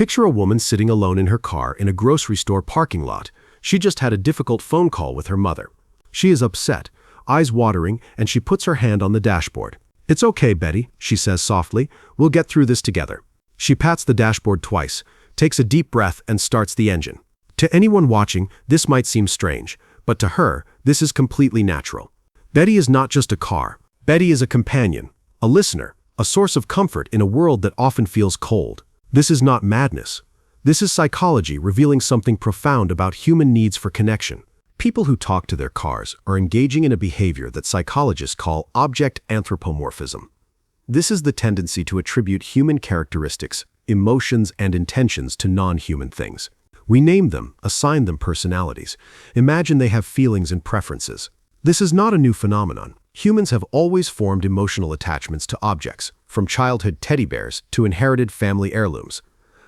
Picture a woman sitting alone in her car in a grocery store parking lot. She just had a difficult phone call with her mother. She is upset, eyes watering, and she puts her hand on the dashboard. "It's okay, Betty," she says softly. "We'll get through this together." She pats the dashboard twice, takes a deep breath, and starts the engine. To anyone watching, this might seem strange, but to her, this is completely natural. Betty is not just a car. Betty is a companion, a listener, a source of comfort in a world that often feels cold. This is not madness. This is psychology revealing something profound about human needs for connection. People who talk to their cars are engaging in a behavior that psychologists call object anthropomorphism. This is the tendency to attribute human characteristics, emotions, and intentions to non-human things. We name them, assign them personalities. Imagine they have feelings and preferences. This is not a new phenomenon. Humans have always formed emotional attachments to objects, from childhood teddy bears to inherited family heirlooms.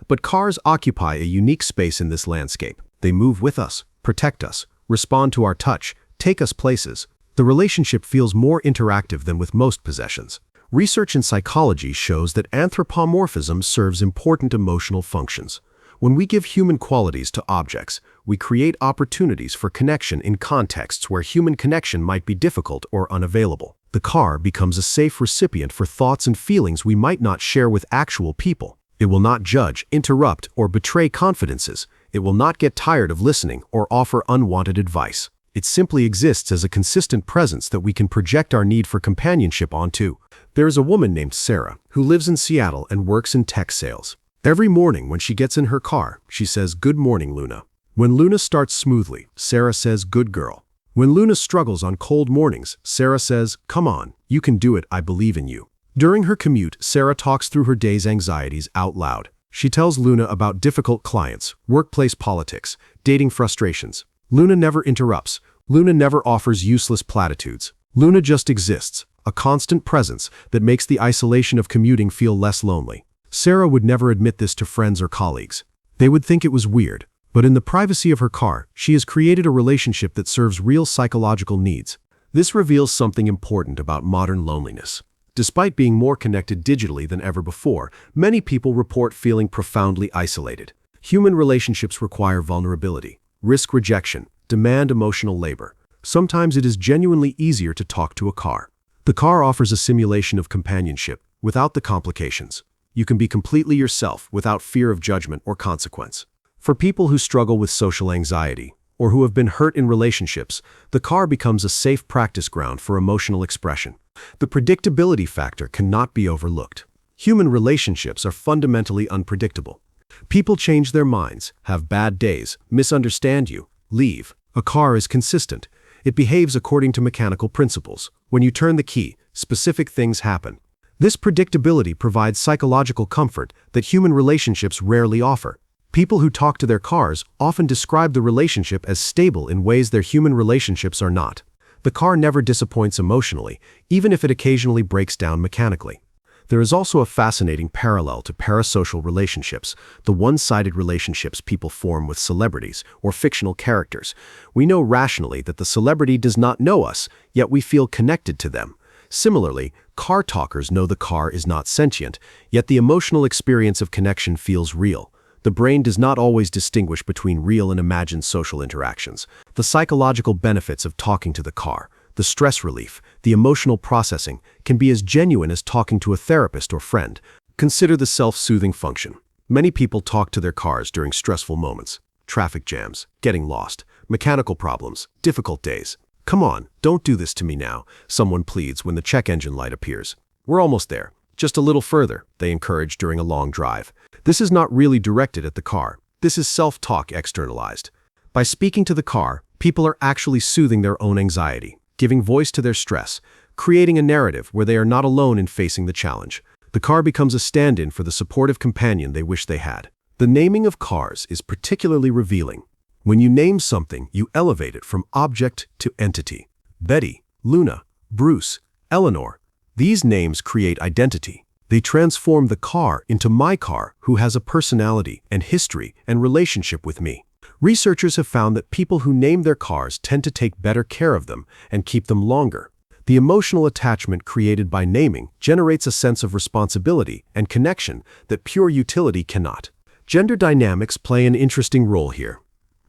But cars occupy a unique space in this landscape. They move with us, protect us, respond to our touch, take us places. The relationship feels more interactive than with most possessions. Research in psychology shows that anthropomorphism serves important emotional functions. When we give human qualities to objects, we create opportunities for connection in contexts where human connection might be difficult or unavailable. The car becomes a safe recipient for thoughts and feelings we might not share with actual people. It will not judge, interrupt, or betray confidences. It will not get tired of listening or offer unwanted advice. It simply exists as a consistent presence that we can project our need for companionship onto. There is a woman named Sarah who lives in Seattle and works in tech sales. Every morning when she gets in her car, she says, "Good morning, Luna." When Luna starts smoothly, Sarah says, "Good girl." When Luna struggles on cold mornings, Sarah says, "Come on, you can do it, I believe in you." During her commute, Sarah talks through her day's anxieties out loud. She tells Luna about difficult clients, workplace politics, dating frustrations. Luna never interrupts. Luna never offers useless platitudes. Luna just exists, a constant presence that makes the isolation of commuting feel less lonely. Sarah would never admit this to friends or colleagues. They would think it was weird. But in the privacy of her car, she has created a relationship that serves real psychological needs. This reveals something important about modern loneliness. Despite being more connected digitally than ever before, many people report feeling profoundly isolated. Human relationships require vulnerability, risk rejection, demand emotional labor. Sometimes it is genuinely easier to talk to a car. The car offers a simulation of companionship without the complications. You can be completely yourself without fear of judgment or consequence. For people who struggle with social anxiety or who have been hurt in relationships, the car becomes a safe practice ground for emotional expression. The predictability factor cannot be overlooked. Human relationships are fundamentally unpredictable. People change their minds, have bad days, misunderstand you, leave. A car is consistent. It behaves according to mechanical principles. When you turn the key, specific things happen. This predictability provides psychological comfort that human relationships rarely offer. People who talk to their cars often describe the relationship as stable in ways their human relationships are not. The car never disappoints emotionally, even if it occasionally breaks down mechanically. There is also a fascinating parallel to parasocial relationships, the one-sided relationships people form with celebrities or fictional characters. We know rationally that the celebrity does not know us, yet we feel connected to them. Similarly, car talkers know the car is not sentient, yet the emotional experience of connection feels real. The brain does not always distinguish between real and imagined social interactions. The psychological benefits of talking to the car, the stress relief, the emotional processing, can be as genuine as talking to a therapist or friend. Consider the self-soothing function. Many people talk to their cars during stressful moments. Traffic jams, getting lost, mechanical problems, difficult days. "Come on, don't do this to me now," someone pleads when the check engine light appears. "We're almost there. Just a little further," they encourage during a long drive. This is not really directed at the car. This is self-talk externalized. By speaking to the car, people are actually soothing their own anxiety, giving voice to their stress, creating a narrative where they are not alone in facing the challenge. The car becomes a stand-in for the supportive companion they wish they had. The naming of cars is particularly revealing. When you name something, you elevate it from object to entity. Betty, Luna, Bruce, Eleanor. These names create identity. They transform the car into my car, who has a personality and history and relationship with me. Researchers have found that people who name their cars tend to take better care of them and keep them longer. The emotional attachment created by naming generates a sense of responsibility and connection that pure utility cannot. Gender dynamics play an interesting role here.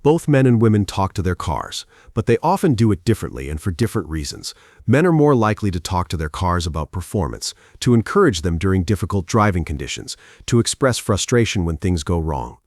Both men and women talk to their cars, but they often do it differently and for different reasons. Men are more likely to talk to their cars about performance, to encourage them during difficult driving conditions, to express frustration when things go wrong.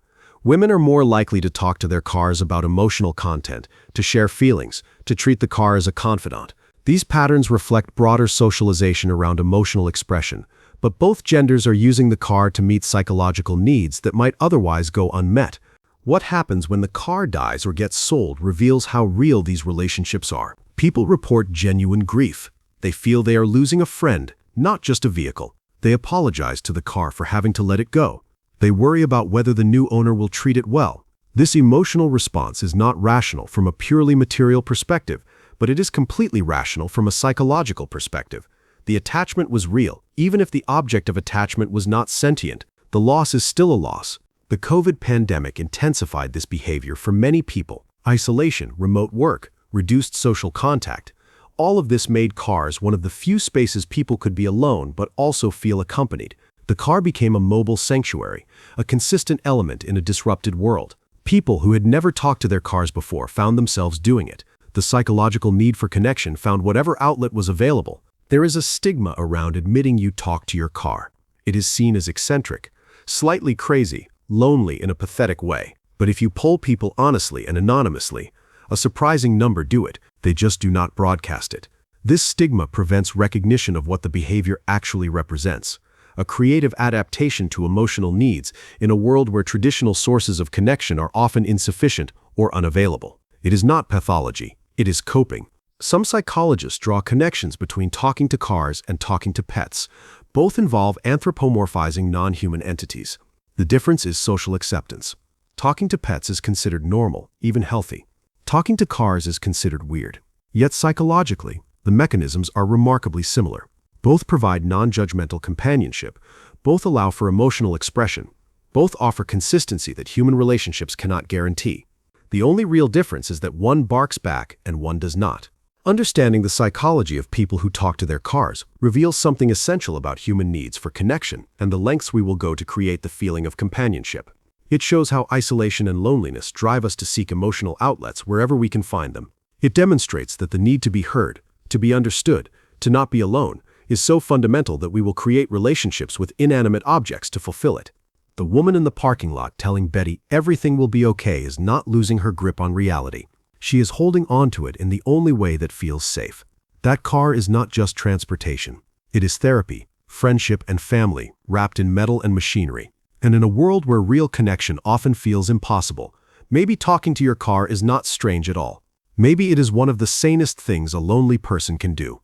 Women are more likely to talk to their cars about emotional content, to share feelings, to treat the car as a confidant. These patterns reflect broader socialization around emotional expression, but both genders are using the car to meet psychological needs that might otherwise go unmet. What happens when the car dies or gets sold reveals how real these relationships are. People report genuine grief. They feel they are losing a friend, not just a vehicle. They apologize to the car for having to let it go. They worry about whether the new owner will treat it well. This emotional response is not rational from a purely material perspective, but it is completely rational from a psychological perspective. The attachment was real, even if the object of attachment was not sentient. The loss is still a loss. The COVID pandemic intensified this behavior for many people. Isolation, remote work, reduced social contact. All of this made cars one of the few spaces people could be alone but also feel accompanied. The car became a mobile sanctuary, a consistent element in a disrupted world. People who had never talked to their cars before found themselves doing it. The psychological need for connection found whatever outlet was available. There is a stigma around admitting you talk to your car. It is seen as eccentric, slightly crazy, lonely in a pathetic way. But if you poll people honestly and anonymously, a surprising number do it. They just do not broadcast it. This stigma prevents recognition of what the behavior actually represents. A creative adaptation to emotional needs in a world where traditional sources of connection are often insufficient or unavailable. It is not pathology. It is coping. Some psychologists draw connections between talking to cars and talking to pets. Both involve anthropomorphizing non-human entities. The difference is social acceptance. Talking to pets is considered normal, even healthy. Talking to cars is considered weird. Yet psychologically, the mechanisms are remarkably similar. Both provide non-judgmental companionship. Both allow for emotional expression. Both offer consistency that human relationships cannot guarantee. The only real difference is that one barks back and one does not. Understanding the psychology of people who talk to their cars reveals something essential about human needs for connection and the lengths we will go to create the feeling of companionship. It shows how isolation and loneliness drive us to seek emotional outlets wherever we can find them. It demonstrates that the need to be heard, to be understood, to not be alone, is so fundamental that we will create relationships with inanimate objects to fulfill it. The woman in the parking lot telling Betty everything will be okay is not losing her grip on reality. She is holding on to it in the only way that feels safe. That car is not just transportation. It is therapy, friendship, and family wrapped in metal and machinery. And in a world where real connection often feels impossible, maybe talking to your car is not strange at all. Maybe it is one of the sanest things a lonely person can do.